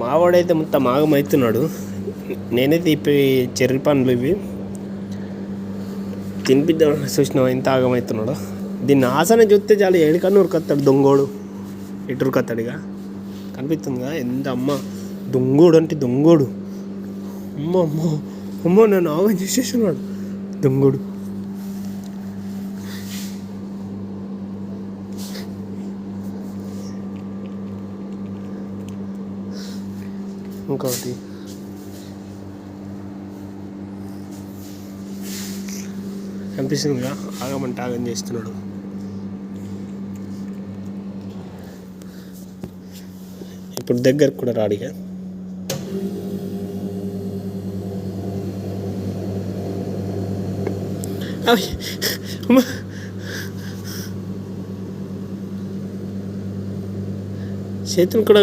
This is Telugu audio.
మావాడైతే మొత్తం ఆగమవుతున్నాడు. నేనైతే ఇప్పుడు చెర్రి పండ్లు ఇవి తినిపిద్దామని చూసినావు, ఎంత ఆగమవుతున్నాడు. దీన్ని ఆసన చూస్తే చాలు ఏడికన్నా ఉరకత్తాడు దొంగోడు, ఇటు ఉరకత్తాడుగా. కనిపిస్తుందిగా ఎంత అమ్మ దొంగోడు అంటే దొంగోడు. అమ్మ అమ్మ అమ్మో నన్ను ఆగం చేసేస్తున్నాడు దొంగోడు. ఇంకొకటి కనిపిస్తుందిగా, ఆగమంటే ఆగం చేస్తున్నాడు. ఇప్పుడు దగ్గరకు కూడా రాడిగా. చేతులు కూడా